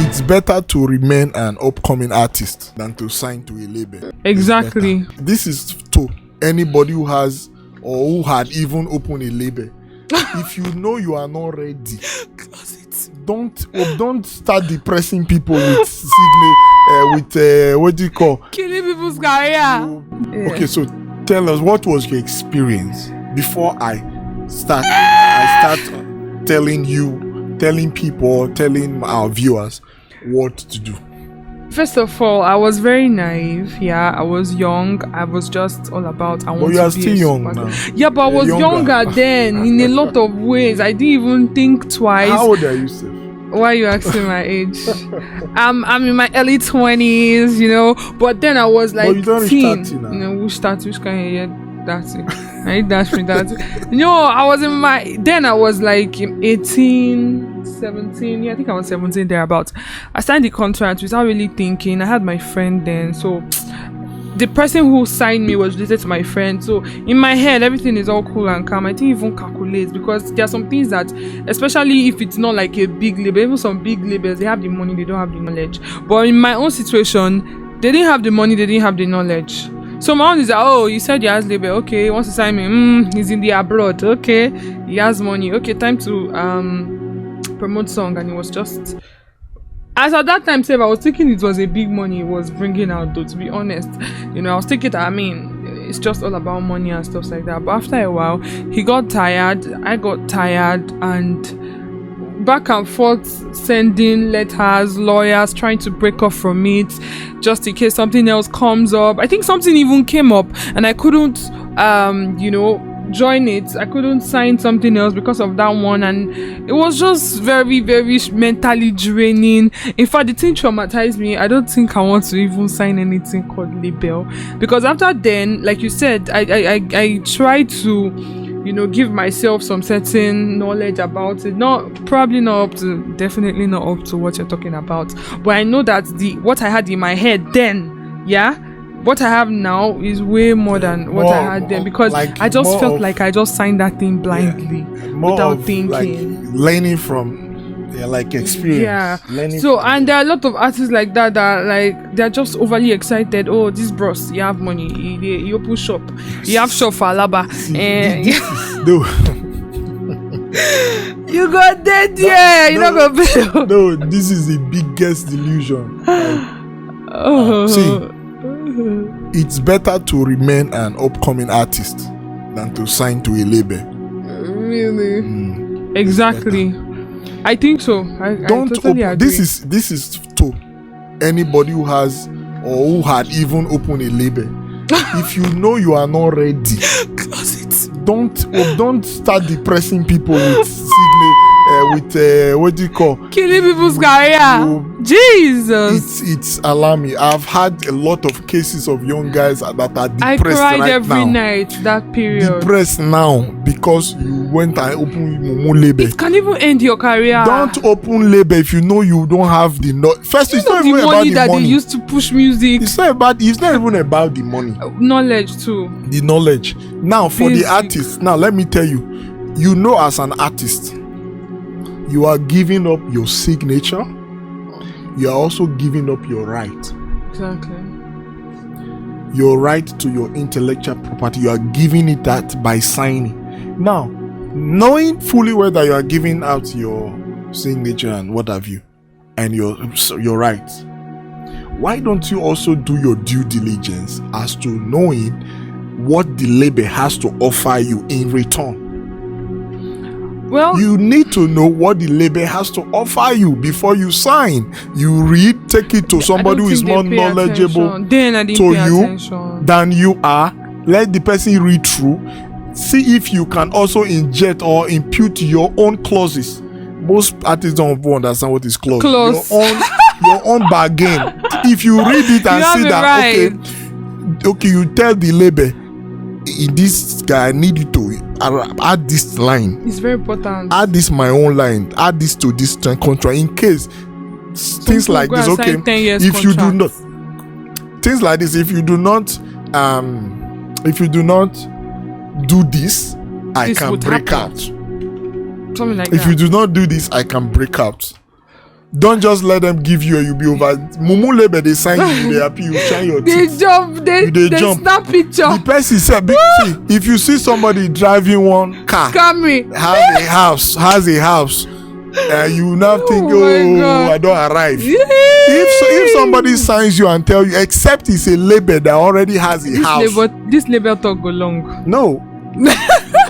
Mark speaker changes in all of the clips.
Speaker 1: It's better to remain an upcoming artist than to sign to a label.
Speaker 2: Exactly.
Speaker 1: This is to anybody who has or who had even opened a label. If you know you are not ready, don't start depressing people with what do you call
Speaker 2: killing people's career.
Speaker 1: Okay, so tell us, what was your experience before I start telling people, telling our viewers what to do?
Speaker 2: First of all, I was very naive. Yeah, I was young. I was just all about I want to be.
Speaker 1: But you are still young now.
Speaker 2: Yeah, but I was younger then in a lot of ways. I didn't even think twice.
Speaker 1: How old are you, Seth?
Speaker 2: Why are you asking my age? I'm in my early 20s, you know. But then I was like,
Speaker 1: but you don't
Speaker 2: teen.
Speaker 1: Reach 30 now.
Speaker 2: You know, which kind of that's it. I need that for that. No, I was I was like 18, 17. Yeah, I think I was 17 thereabouts. I signed the contract without really thinking. I had my friend then, so the person who signed me was related to my friend. So in my head, everything is all cool and calm. I didn't even calculate, because there are some things that, especially if it's not like a big label, even some big labels, they have the money, they don't have the knowledge. But in my own situation, they didn't have the money, they didn't have the knowledge. So my own is that, oh, you said he has label, okay, he wants to sign me, he's in the abroad, okay, he has money, okay, time to promote song. And it was just, as at that time, I was thinking it was a big money it was bringing out, though, to be honest. You know, I was thinking that, it's just all about money and stuff like that. But after a while, he got tired, I got tired, and back and forth sending letters, lawyers trying to break off from it just in case something else comes up. I think something even came up and I couldn't join it. I couldn't sign something else because of that one, and it was just very, very mentally draining. In fact, the thing traumatized me. I don't think I want to even sign anything called label, because after then, like you said, I tried to give myself some certain knowledge about it. Definitely not up to what you're talking about. But I know that what I had in my head then, yeah, what I have now is way more than what I had then, because I just felt like I just signed that thing blindly without thinking.
Speaker 1: Like learning from experience.
Speaker 2: Yeah. And there are a lot of artists like that like they're just overly excited. Oh, this bros, you have money. You open shop. You have shop for Alaba. You got dead, yeah. You're not gonna pay.
Speaker 1: No, this is the biggest delusion. It's better to remain an upcoming artist than to sign to a label.
Speaker 2: Really? Exactly. I think so. I totally agree.
Speaker 1: This is to anybody who has or who had even opened a label. If you know you are not ready,
Speaker 2: close it.
Speaker 1: Don't start depressing people with what do you call
Speaker 2: killing people's career. Jesus,
Speaker 1: it's alarming. I've had a lot of cases of young guys that are depressed.
Speaker 2: I cried
Speaker 1: right
Speaker 2: every
Speaker 1: now.
Speaker 2: night that period.
Speaker 1: Depressed now because you went and opened Momo label.
Speaker 2: It can even end your career.
Speaker 1: Don't open label if you know you don't have the first. It's not even about the
Speaker 2: that
Speaker 1: money
Speaker 2: they used to push music.
Speaker 1: It's not even about the money.
Speaker 2: Knowledge too.
Speaker 1: The knowledge. Now for the artist. Now let me tell you. You know, as an artist, you are giving up your signature. You are also giving up your right.
Speaker 2: Exactly.
Speaker 1: Your right to your intellectual property. You are giving it that by signing. Now, knowing fully well that you are giving out your signature and what have you, and your rights, why don't you also do your due diligence as to knowing what the label has to offer you in return?
Speaker 2: Well,
Speaker 1: you need to know what the label has to offer you before you sign. You read, take it to somebody who is more knowledgeable to you than you are. Let the person read through. See if you can also inject or impute your own clauses. Most artists don't understand what is clause. Your own bargain. If you read it and see that, okay, you tell the label, in this guy, I need you to add this line.
Speaker 2: It's very important.
Speaker 1: Add this my own line. Add this to this contract in case things like this. Okay, if you do not things like this, if you do not do this, I can break out.
Speaker 2: Something like
Speaker 1: that. If you do not do this, I can break out. Don't just let them give you, you be over. Mumu label they sign you, they happy, you shine your teeth.
Speaker 2: They jump. Snap picture.
Speaker 1: The person said, see, if you see somebody driving one car, has a house, you now think, I don't arrive. If somebody signs you and tell you, except it's a label that already has a house.
Speaker 2: This label talk go long.
Speaker 1: No.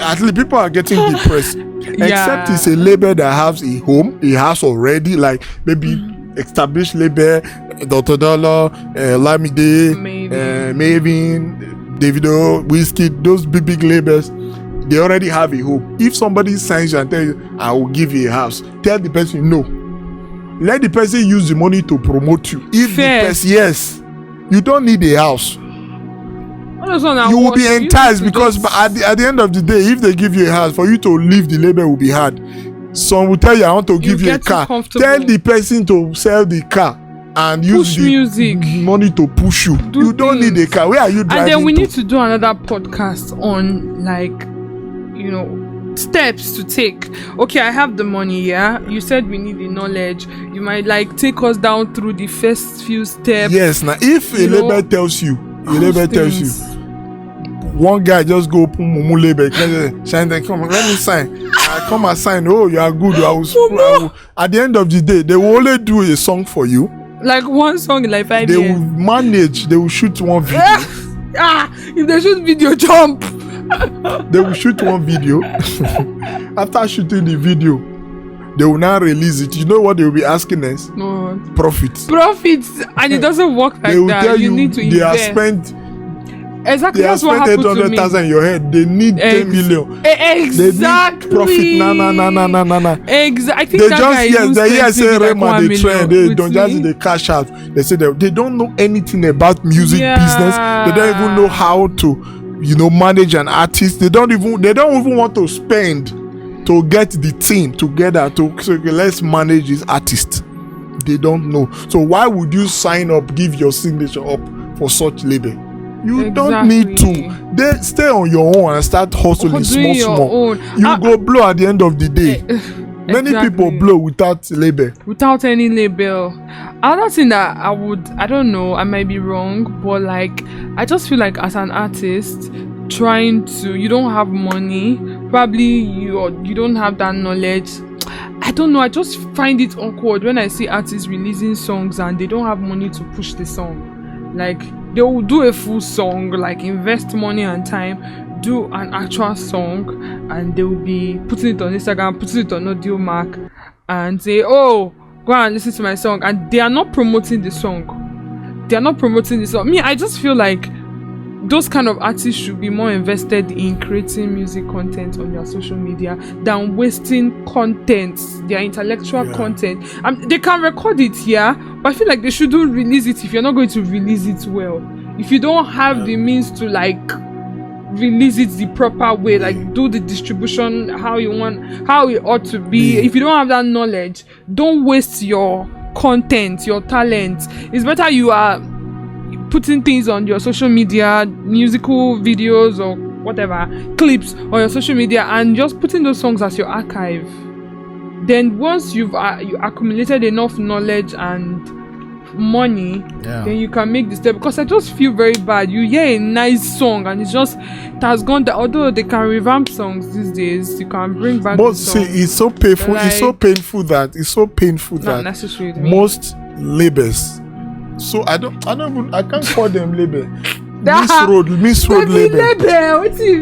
Speaker 1: At least people are getting depressed. Except it's a label that has a home, a house already, like maybe established label, Dr. Dollar, Lamide, Mavin, Davido, Whiskey, those big labels, they already have a home. If somebody signs you and tell you, I will give you a house, tell the person no. Let the person use the money to promote you. If the person, yes, you don't need a house. You will be enticed because at the end of the day, if they give you a house, for you to leave the label will be hard. Some will tell you, I want to give you a car. Tell the person to sell the car and use the money to push you. You don't need a car. Where are you driving?
Speaker 2: And then we need to do another podcast on steps to take. Okay, I have the money, yeah. You said we need the knowledge. You might take us down through the first few steps.
Speaker 1: Yes, now if a label tells you, one guy just go open Mumu label, shine them, come on, let me sign. I come and sign. Oh, you are good. I will. At the end of the day, they will only do a song for you. Like
Speaker 2: one song in 5 years.
Speaker 1: They will manage. They will shoot one video.
Speaker 2: If they shoot video, jump.
Speaker 1: They will shoot one video. After shooting the video, they will now release it. You know what they will be asking us?
Speaker 2: No.
Speaker 1: Profits.
Speaker 2: And it doesn't work like that.
Speaker 1: They will tell
Speaker 2: you need to
Speaker 1: they
Speaker 2: invest.
Speaker 1: have spent.
Speaker 2: Exactly, that's what happened to me.
Speaker 1: 800,000 in your head. They need 10 million.
Speaker 2: Exactly.
Speaker 1: They need profit. Nah.
Speaker 2: Exactly. I think
Speaker 1: they
Speaker 2: that
Speaker 1: just
Speaker 2: guy
Speaker 1: say Rema they trend. They don't just they cash out. They say they don't know anything about music business. They don't even know how to, manage an artist. They don't even want to spend to get the team together so let's manage this artist. They don't know. So why would you sign up, give your signature up for such label? You don't need to. Stay on your own and start hustling small. You go blow at the end of the day. Many people blow without label.
Speaker 2: Without any label. Another thing that I don't know, I might be wrong, but I just feel like as an artist, you don't have money, probably you don't have that knowledge. I don't know, I just find it awkward when I see artists releasing songs and they don't have money to push the song. They will do a full song, invest money and time, do an actual song, and they will be putting it on Instagram, putting it on Audiomack, and say, oh, go and listen to my song. And they are not promoting the song. Me, I just feel like those kind of artists should be more invested in creating music content on their social media than wasting content, their intellectual content. They can record it here, but I feel like they shouldn't release it if you're not going to release it well. If you don't have the means to release it the proper way, do the distribution how it ought to be. If you don't have that knowledge, don't waste your content, your talent. It's better you are putting things on your social media, musical videos or whatever, clips on your social media, and just putting those songs as your archive. Then once you accumulated enough knowledge and money, then you can make the step. Because I just feel very bad. You hear a nice song and it has gone down. Although they can revamp songs these days, you can bring back
Speaker 1: but
Speaker 2: the song.
Speaker 1: See, it's so painful. It's so painful that most labels. So I can't call them label. Miss Road label.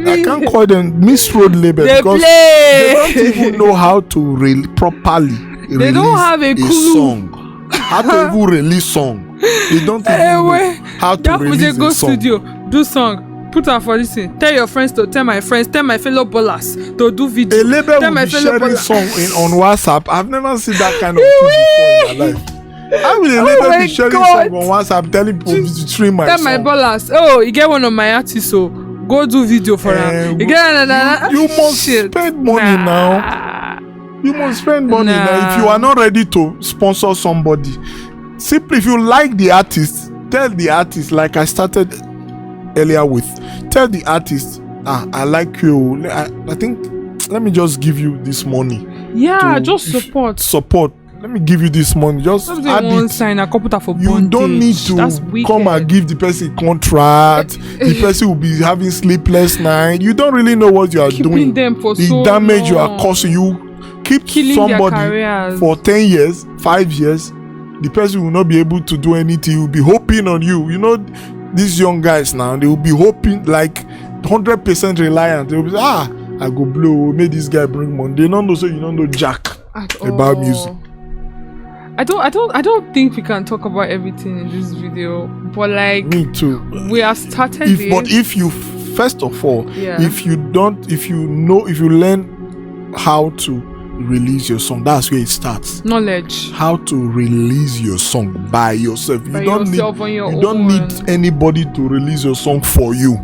Speaker 1: I can't call them Miss Road label because they don't even know how to properly
Speaker 2: they don't have a
Speaker 1: song. How to even release song. They don't even know how to release a
Speaker 2: go
Speaker 1: song.
Speaker 2: Studio, do song, put out for this thing. Tell your friends to tell my friends, tell my fellow ballers to do video.
Speaker 1: A label will be sharing song on WhatsApp. I've never seen that kind of thing before in my life. How will a label be sharing song on WhatsApp telling people to stream my song?
Speaker 2: Tell my ballers, oh, you get one of my artists, so go do video for them. You get another.
Speaker 1: You must spend money now. You must spend money now. If you are not ready to sponsor somebody, simply if you like the artist, tell the artist, like I started earlier with, tell the artist, I like you. I think let me just give you this money.
Speaker 2: Yeah, just support.
Speaker 1: let me give you this money. Just add it.
Speaker 2: Sign a couple for
Speaker 1: you
Speaker 2: bondage.
Speaker 1: Don't need to come and give the person contract. The person will be having sleepless night. You don't really know what you are doing.
Speaker 2: Them for
Speaker 1: the
Speaker 2: so
Speaker 1: damage
Speaker 2: long.
Speaker 1: You are causing. You keep
Speaker 2: Killing
Speaker 1: somebody for 10 years, 5 years. The person will not be able to do anything. He will be hoping on you. You know, these young guys now, they will be hoping, like 100% reliant. They will be I go blow, make this guy bring money. They don't know, so you don't know jack about music.
Speaker 2: I don't think we can talk about everything in this video, but like
Speaker 1: me too.
Speaker 2: We have started
Speaker 1: But if you first of all, if you learn how to release your song, that's where it starts.
Speaker 2: Knowledge.
Speaker 1: How to release your song by yourself. You don't need
Speaker 2: own.
Speaker 1: anybody to release your song for you.